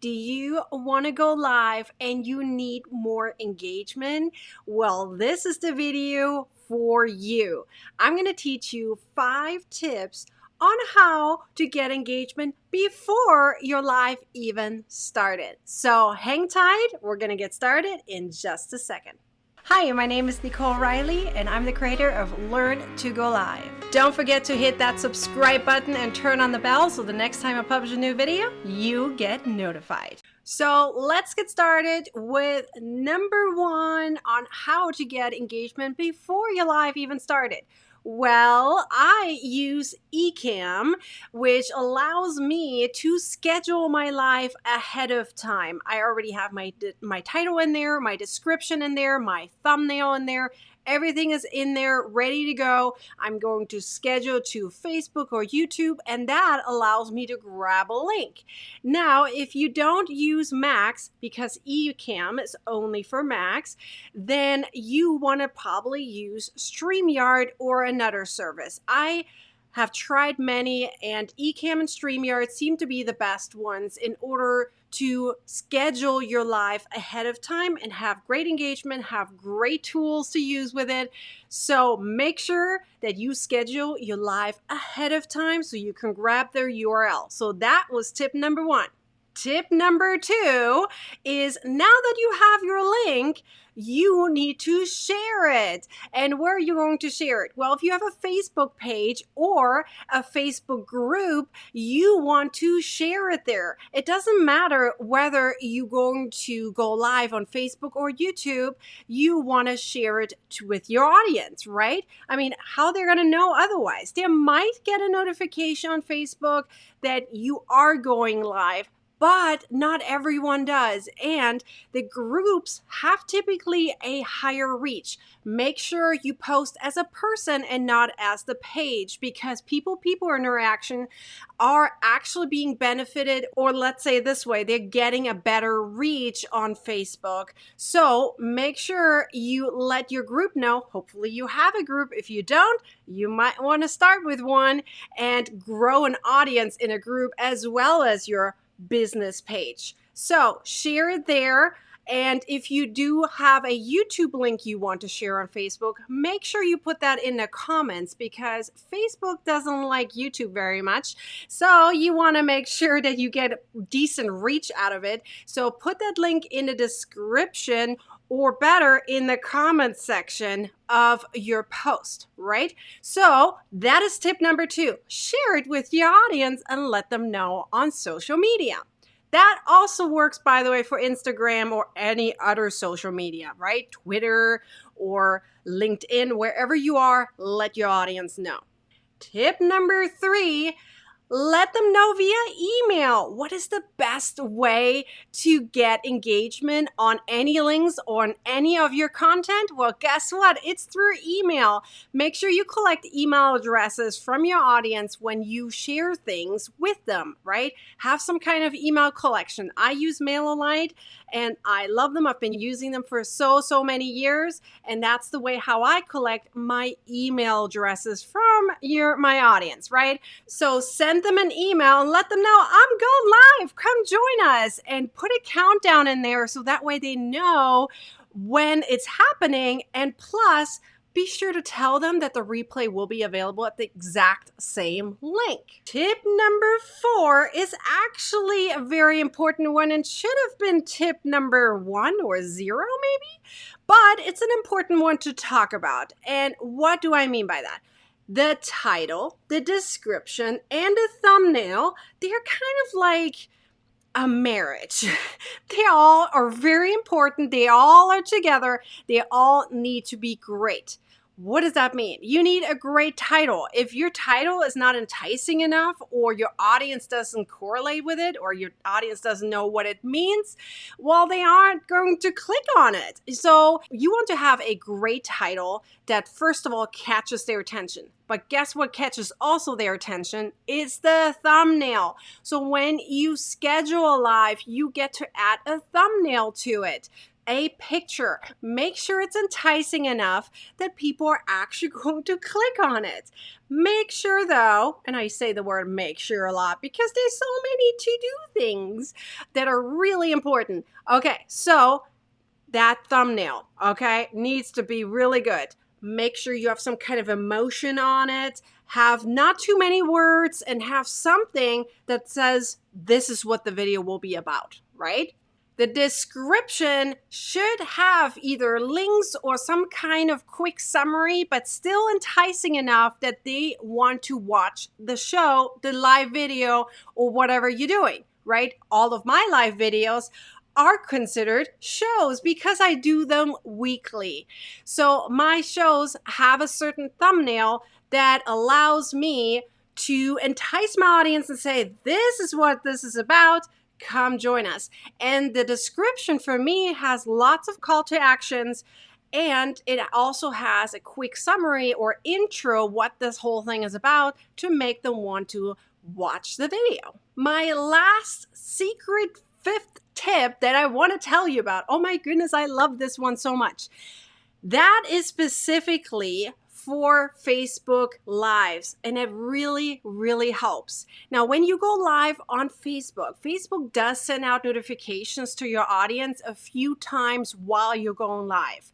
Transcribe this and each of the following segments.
Do you want to go live and you need more engagement? Well, this is the video for you. I'm going to teach you 5 tips on how to get engagement before your live even started. So hang tight. We're going to get started in just a second. Hi, my name is Nicole Riley, and I'm the creator of Learn to Go Live. Don't forget to hit that subscribe button and turn on the bell so the next time I publish a new video, you get notified. So let's get started with number 1 on how to get engagement before your live even started. Well, I use Ecamm, which allows me to schedule my live ahead of time. I already have my title in there, my description in there, my thumbnail in there. Everything is in there, ready to go. I'm going to schedule to Facebook or YouTube, and that allows me to grab a link. Now, if you don't use Macs, because Ecamm is only for Macs, then you want to probably use StreamYard or another service. I have tried many, and Ecamm and StreamYard seem to be the best ones in order to schedule your live ahead of time and have great engagement, have great tools to use with it. So make sure that you schedule your live ahead of time so you can grab their URL. So that was tip number 1. Tip number 2 is now that you have your link, you need to share it. And where are you going to share it? Well, if you have a Facebook page or a Facebook group, you want to share it there. It doesn't matter whether you're going to go live on Facebook or YouTube, you want to share it with your audience, right? I mean, how they're going to know otherwise? They might get a notification on Facebook that you are going live, but not everyone does. And the groups have typically a higher reach. Make sure you post as a person and not as the page, because people interaction are actually being benefited, or let's say this way, they're getting a better reach on Facebook. So make sure you let your group know. Hopefully you have a group. If you don't, you might want to start with one and grow an audience in a group as well as your business page. So share it there. And if you do have a YouTube link you want to share on Facebook, make sure you put that in the comments, because Facebook doesn't like YouTube very much. So you want to make sure that you get decent reach out of it. So put that link in the description, or better, in the comments section of your post, right? So that is tip number 2. Share it with your audience and let them know on social media. That also works, by the way, for Instagram or any other social media, right? Twitter or LinkedIn, wherever you are, let your audience know. Tip number 3, let them know via email. What is the best way to get engagement on any links or on any of your content? Well, guess what? It's through email. Make sure you collect email addresses from your audience when you share things with them, right? Have some kind of email collection. I use MailerLite and I love them. I've been using them for so many years, and that's the way how I collect my email addresses from my audience, right? So send them an email and let them know I'm going live. Come join us, and put a countdown in there so that way they know when it's happening. And plus, be sure to tell them that the replay will be available at the exact same link. Tip number 4 is actually a very important one and should have been tip number 1 or 0 maybe, but it's an important one to talk about. And what do I mean by that? The title, the description, and the thumbnail, they're kind of like a marriage. They all are very important. They all are together. They all need to be great. What does that mean? You need a great title. If your title is not enticing enough, or your audience doesn't correlate with it, or your audience doesn't know what it means, well, they aren't going to click on it. So you want to have a great title that, first of all, catches their attention. But guess what catches also their attention? It's the thumbnail. So when you schedule a live, you get to add a thumbnail to it. a picture. Make sure it's enticing enough that people are actually going to click on it. Make sure though, and I say the word make sure a lot because there's so many to-do things that are really important. Okay, so that thumbnail, okay, needs to be really good. Make sure you have some kind of emotion on it, have not too many words, and have something that says this is what the video will be about, right? The description should have either links or some kind of quick summary, but still enticing enough that they want to watch the show, the live video, or whatever you're doing, right? All of my live videos are considered shows because I do them weekly. So my shows have a certain thumbnail that allows me to entice my audience and say, this is what this is about. Come join us. And the description for me has lots of call to actions, and it also has a quick summary or intro what this whole thing is about to make them want to watch the video. My last secret fifth tip that I want to tell you about. Oh my goodness, I love this one so much. That is specifically for Facebook Lives, and it really, really helps. Now, when you go live on Facebook, Facebook does send out notifications to your audience a few times while you're going live.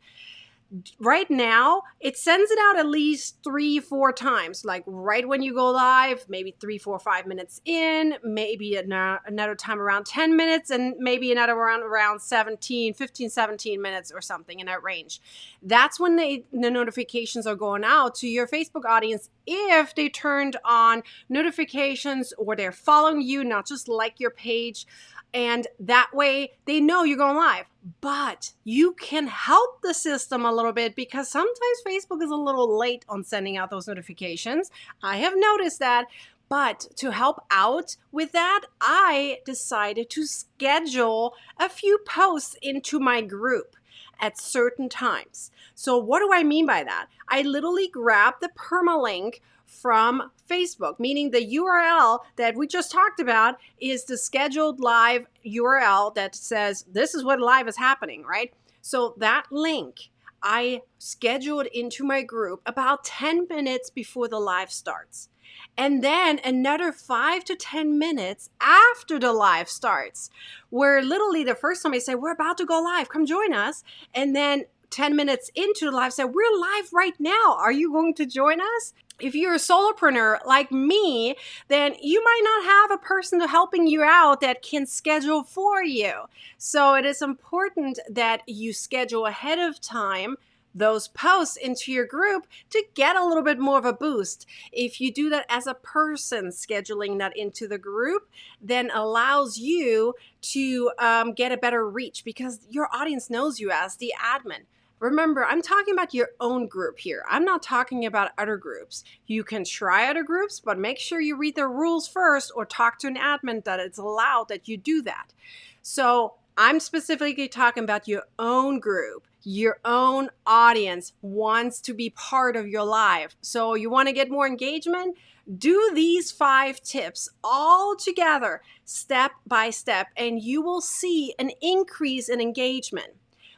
Right now, it sends it out at least 3-4 times, like right when you go live, maybe 3, 4, 5 minutes in, maybe another time around 10 minutes, and maybe another around 15, 17 minutes or something in that range. That's when the notifications are going out to your Facebook audience if they turned on notifications or they're following you, not just like your page. And that way they know you're going live. But you can help the system a little bit because sometimes Facebook is a little late on sending out those notifications. I have noticed that. But to help out with that, I decided to schedule a few posts into my group at certain times. So what do I mean by that? I literally grab the permalink from Facebook, meaning the URL that we just talked about is the scheduled live URL that says this is what live is happening, right? So that link I scheduled into my group about 10 minutes before the live starts. And then another 5 to 10 minutes after the live starts, where literally the first time I say, we're about to go live, come join us. And then 10 minutes into the live, say, we're live right now. Are you going to join us? If you're a solopreneur like me, then you might not have a person helping you out that can schedule for you. So it is important that you schedule ahead of time those posts into your group to get a little bit more of a boost. If you do that as a person, scheduling that into the group then allows you to get a better reach because your audience knows you as the admin. Remember, I'm talking about your own group here. I'm not talking about other groups. You can try other groups, but make sure you read the rules first or talk to an admin that it's allowed that you do that. So I'm specifically talking about your own group. Your own audience wants to be part of your live. So you want to get more engagement? Do these 5 tips all together, step by step, and you will see an increase in engagement.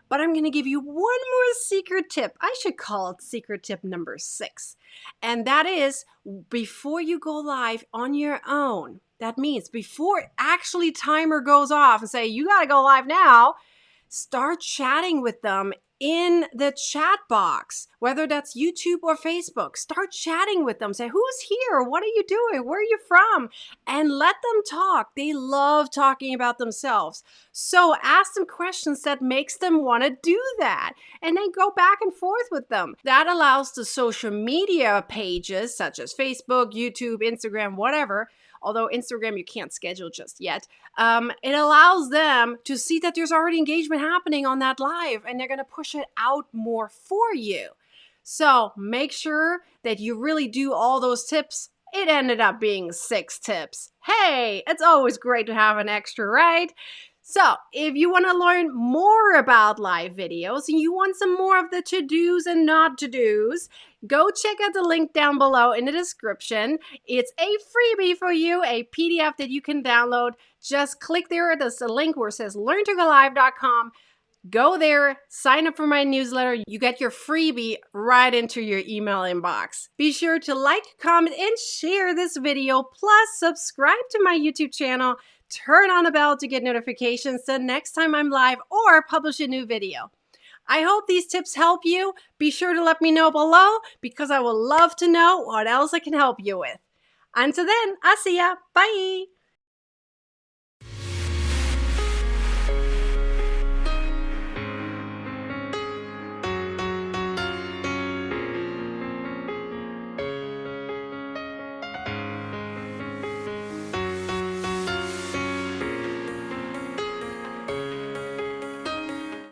But I'm going to give you one more secret tip. I should call it secret tip number 6. And that is before you go live on your own. That means before actually timer goes off and say, you got to go live now, start chatting with them in the chat box, whether that's YouTube or Facebook. Start chatting with them. Say, who's here? What are you doing? Where are you from? And let them talk. They love talking about themselves. So ask them questions that makes them want to do that. And then go back and forth with them. That allows the social media pages such as Facebook, YouTube, Instagram, whatever, although Instagram you can't schedule just yet, it allows them to see that there's already engagement happening on that live and they're going to push it out more for you. So make sure that you really do all those tips. It ended up being 6 tips. Hey, it's always great to have an extra, right? So if you want to learn more about live videos and you want some more of the to-dos and not to-dos, go check out the link down below in the description. It's a freebie for you, a PDF that you can download. Just click there. There's a link where it says learntogolive.com. Go there, sign up for my newsletter. You get your freebie right into your email inbox. Be sure to like, comment, and share this video. Plus, subscribe to my YouTube channel. Turn on the bell to get notifications the next time I'm live or publish a new video. I hope these tips help you. Be sure to let me know below because I would love to know what else I can help you with. Until then, I'll see ya. Bye.